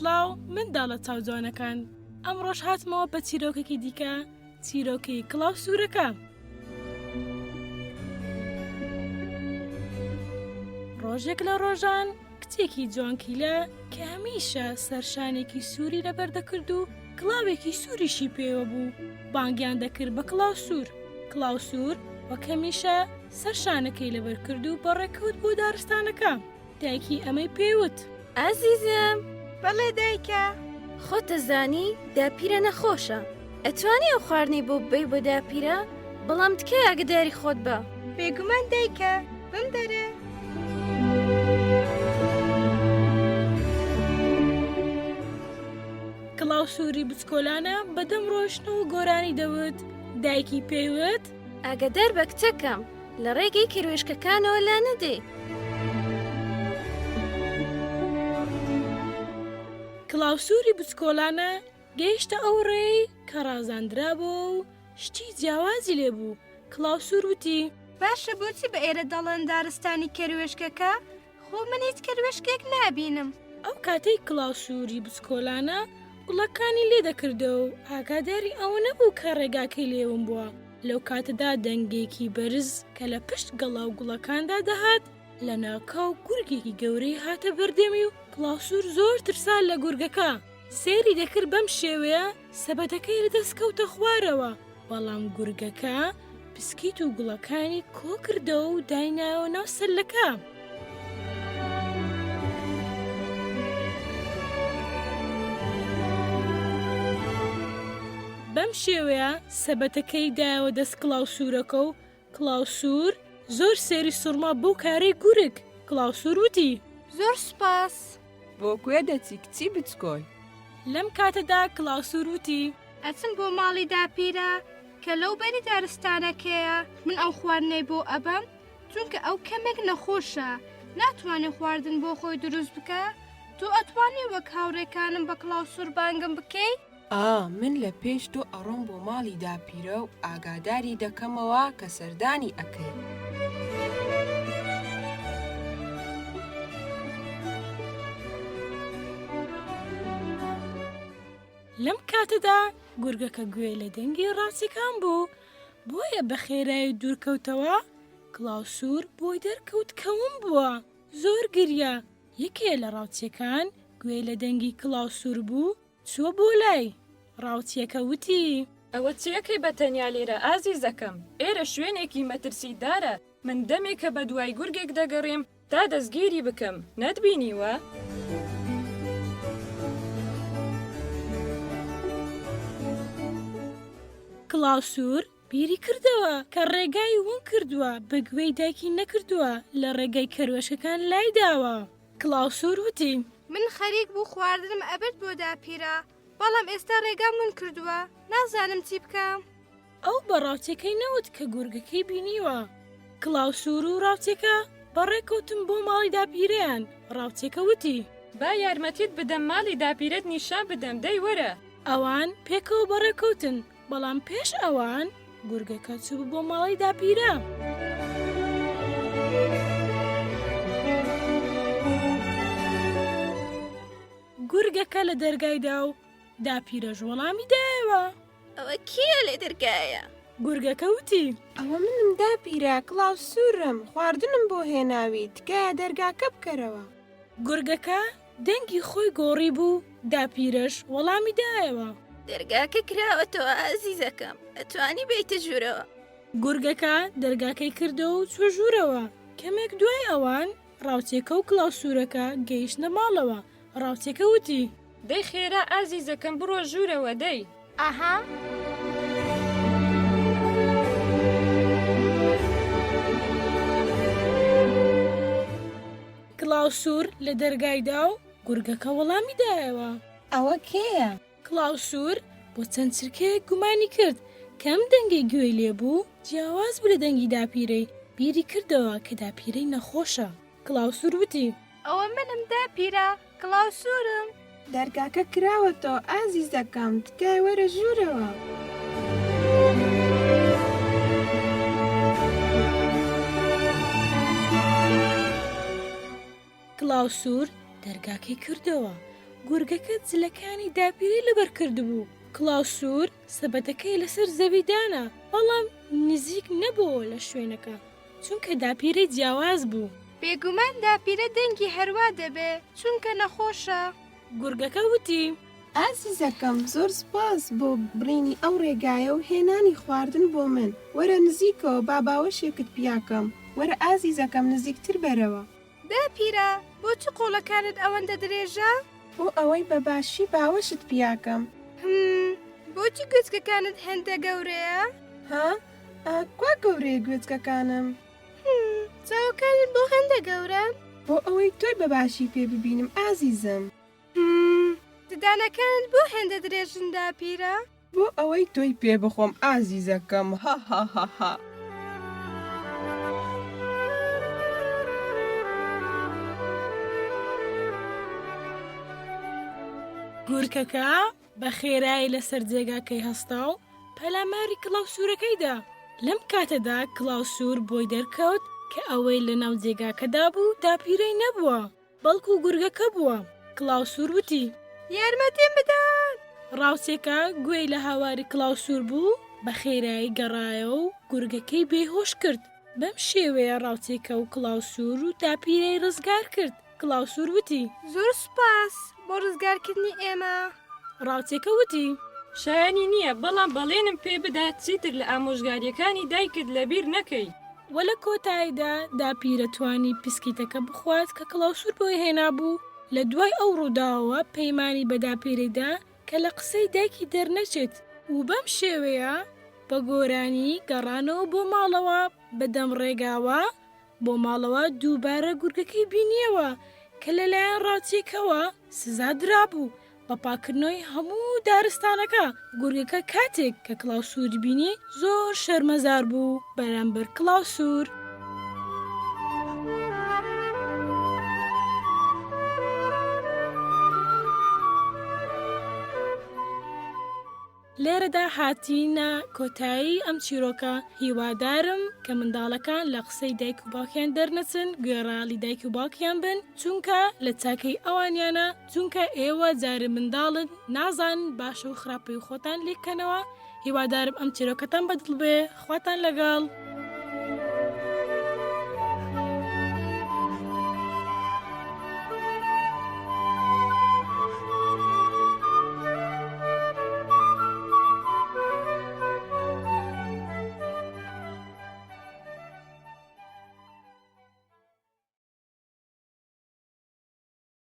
سلااو منداڵە چاوجوانەکان ئەمڕۆژ هاتمەوە بە چیرۆکێکی دیکە چیرۆکی کڵاوسوورەکە. ڕۆژێک لە ڕۆژان کچێکی جوانکیلە کە هەمیشە سەرشانێکی سووری لەبەردەکرد و کڵاوێکی سووریشی پێوە بوو بانگیان دەکرد بە کڵاوسوور. کڵاوسوور وەک هەمیشە سەرشانەکەی لەبەر کرد و بەڕێکەوت بۆ دارستانەکە. دایکی ئەمەی پێوت: ئازیزم، بەڵێ دایکە. خۆ دەزانی داپیرە نەخۆشە. ئەتوانی ئەو خواردنەی بۆ ببەی بۆ داپیرە، بەڵام تکای ئاگداری خۆت بە. بێگومان دایکە، بم دەرێ. کڵاوسووری بچکۆلانە بەدەم ڕۆشن و گۆرانی دەوت. دایکی پێوت: ئاگدار بە کچەکەم، لە ڕێگەی کێروێشکەکانەوە لا نەدێ. کڵاوسووری بچکۆلانە گەیشتە ئەو ڕێی کە ڕازاندرا بوو و شتی جیاوازی لێبوو. کڵاوسوور وتی: باشە بۆچی بە ئێرە دەڵێن دارستانی کێروێشکەکە؟ خۆ من هیچ کێروێشکێک نابینم. ئەو کاتەی کڵاوسووری بچکۆلانە گوڵەکانی لێ دەکردەوە و ئاگاداری ئەوە نەبوو کە ڕێگاکەی لێوم بووە. لەو کاتەدا دەنگێکی بەرز کە لە پشت گەڵاو گوڵەکاندا دەهات لە ناکاو گورگێکی گەورەی هاتە بەردەمی و کڵاوسوور زۆر ترسان لە گورگەکە. سێری دەکرد بەم شێوەیە سەبەتەکەی لەدەست کەوتە خوارەوە، بەڵام گورگەکە پسکیت و گوڵەکانی کۆ کردەوە و دایناوە ناو سەلەکە. بەم شێوەیە سەبەتەکەی دایەوە دەست کڵاوسوورەکە و کڵاوسوور زۆر سێری سوڕما بۆ کارەی گورگ. کڵاوسوور وتی: زۆر سوپاس. بۆ کوێ دەچی کچی بچکۆل؟ لەم کاتەدا کڵاوسوور وتی: ئەچم بۆ ماڵی داپیرە کە لەو بەری دارستانەکەیە. من ئەو خواردنەی بۆ ئەبەم چونکە ئەو کەمێک نەخۆشە، ناتوانێت خواردن بۆ خۆی دروست بکە. تۆ ئەتوانی وەک هاوڕێکانم بە کڵاوسوور بانگم بکەی؟ من لە پێش تۆ ئەڕۆم بۆ ماڵی داپیرە و ئاگاداری دەکەمەوە کە سەردانی ئەکەی. لەم کاتەدا گورگەکە گوێ لە دەنگی ڕاستیەکان بوو، بۆیە بە خێرایی دوورکەوتەوە. کڵاوسوور بۆی دەرکەوت کەوم بووە، زۆر گریا. یەکێ لە ڕاوچیەکان گوێ لە دەنگی کڵاوسوور بوو، چووە بۆ لای. ڕاوچیەکە وتی: ئەوە چیەکەی بەتەنیا لێرە ئازیزەکەم؟ ئێرە شوێنێکی مەترسیدارە. من دەمێکە بە دوای گورگێک دەگەڕێم تا دەستگیری بکەم. نەتبینیوە؟ کڵاوسوور بیری کردەوە کە ڕێگای ون کردووە، بە گوێی دایکی نەکردووە، لە ڕێگای کەروێشەکان لای داوە. کڵاوسوور وتی: من خەریک بوو خواردنم ئەبێت بۆ داپیرە، بەڵام ئێستا ڕێگام ون کردووە، نازانم چی بکەم. ئەو بە ڕاوچەکەی نەوت کە گورگەکەی بینیوە. کڵاوسوور و ڕاوچەکە بەڕێکەوتن بۆ ماڵی داپیرەیان. ڕاوچەکە وتی: با یارمەتیت بدەم ماڵی داپیرەت نیشان بدەم، دەی وەرە. ئەوان پێکەوە بەڕێکەوتن، بەڵام پێش ئەوان گورگەکە چوو بۆ ماڵی داپیرە. گورگەکە لە دەرگایدا و داپیرەش وەڵامی دایەوە. ئەوە کێ لێ دەرگایە؟ گورگەکە وتی: ئەوە منم داپیرە، کڵاوسوورم، خواردنم بۆ هێناوی، تکایە دەرگاکە بکەرەوە. گورگەکە دەنگی خۆی گۆڕی بوو، داپیرەش وەڵامی دایەوە. دەرگاکە کراوەتەوە ئازیزەکەم، ئەتوانی بیتە ژوورەوە. گورگەکە دەرگاکەی کردەوە و چوە ژوورەوە. کەمێک دوای ئەوان ڕاوچێکە و کڵاوسوورەکە گەیشتنە ماڵەوە. ڕاوچێکە وتی: دەی خێرا ئازیزەکەم، بڕۆ ژوورەوە. دەی ئاها. کڵاوسوور لە دەرگایدا و گورگەکە وەڵامی دایەوە. ئەوە کێیە؟ کڵاوسوور بۆ چەند چرکەیەک گومانی کرد کەم دەنگی گوێی لێبوو جیاواز بوو لە دەنگی داپیرەی. بیری کردەوە کە داپیرەی نەخۆشە. کڵاوسوور وتی: ئەوە منم داپیرە، کڵاوسوورم. دەرگاکە کراوەتەوە ئازیزەکەم، تکای وەرە ژوورەوە. کڵاوسوور دەرگاکەی کردەوە، گورگەکە جلەکانی داپیرەی لەبەر کردبوو. کڵاوسور سەبەتەکەی لەسەر زەویدانا، بەڵام نزیک نەبووە لە شوێنەکە چونکە داپیرەی جیاواز بوو. بێگومان داپیرە دەنگی هەروا دەبێ چونکە نەخۆشە. گورگەکە وتی: ئازیزەکەم زۆر سپاس بۆ بڕینی ئەو ڕێگایە و هێنانی خواردن بۆ من. وەرە نزیکەوە با باوەشێکت پیاکەم. وەرە ئازیزەکەم نزیکتر بەرەوە. داپیرە بۆچی قۆڵەکانت ئەوەندە درێژە؟ بۆ ئەوەی بەباشی باوەشت پیاکەم. بۆچی گوچکەکانت هەندە گەورەیە؟ ها؟ کوا گەورەیە گوێچکەکانم؟ چاوەکانت بۆ هەندە گەورە؟ بۆ ئەوەی تۆی بەباشی پێ ببینم ئازیزم. ددانەکانت بۆ هەندە درێژن داپیرە؟ بۆ ئەوەی تۆی پێ بخۆم ئازیزەکەم. ها. گورکەکە بە خێرایی لەسەر جێگاکەی هەستا و پەلاماری کڵاوسوورەکەیدا. لەم کاتەدا کڵاوسوور بۆی دەرکەوت کە ئەوەی لە ناو جێگاکەدا بوو داپیرەی نەبووە، بەڵکو گورگەکە بووە. کڵاوسوور وتی: یارمەتیم بدەن! ڕاوچێکە گوێی لە هاواری کڵاوسوور بوو، بە خێرایی گەڕایە و گورگەکەی بێهۆش کرد. بەم شێوەیە ڕاوچێکە و کڵاوسوور و داپیرەی ڕزگار کرد. کڵاوسوور وتی: زۆر سوپاس بۆ ڕزگارکردنی ئێمە. ڕاوچێکە وتی: شایانی نییە، بەڵام بەڵێنم پێ بدات چیتر لە ئامۆژگاریەکانی دایکت لەبیر نەکەی. وە لە کۆتاییدا داپیرە توانی پسکیتەکە بخوات کە کڵاوسوور بۆی هێنا بوو. لە دوای ئەو ڕووداوە پەیمانی بە داپیرەیدا کە لە قسەی دایکی دەرنەچێت و بەم شێوەیە بە گۆرانی گەڕانەوە بۆ ماڵەوە. بەدەم ڕێگاوە بۆ ماڵەوە دووبارە گورگەکەی بینیەوە کە لەلایەن ڕاوچێکەوە سزا درابوو بە پاکردنەوەی هەموو دارستانەکە. گورگەکە کاتێک کە کڵاوسووری بینی زۆر شەرمەزار بوو بەرامبەر کڵاوسوور. لێرەدا هاتینە کۆتایی ئەم چیرۆکە. هیوادارم کە منداڵەکان لە قسەی دایک و باوکیان دەرنەچن، گوێڕاڵی دایک و باوکیان بن، چونکە لە چاکەی ئەوانیانە، چونکە ئێوە جارە منداڵن نازان باشە و خراپەی خۆتان لێکەنەوە. هیوادارم ئەم چیرۆکەتان بەدڵ بێ. خواتان لەگەڵ.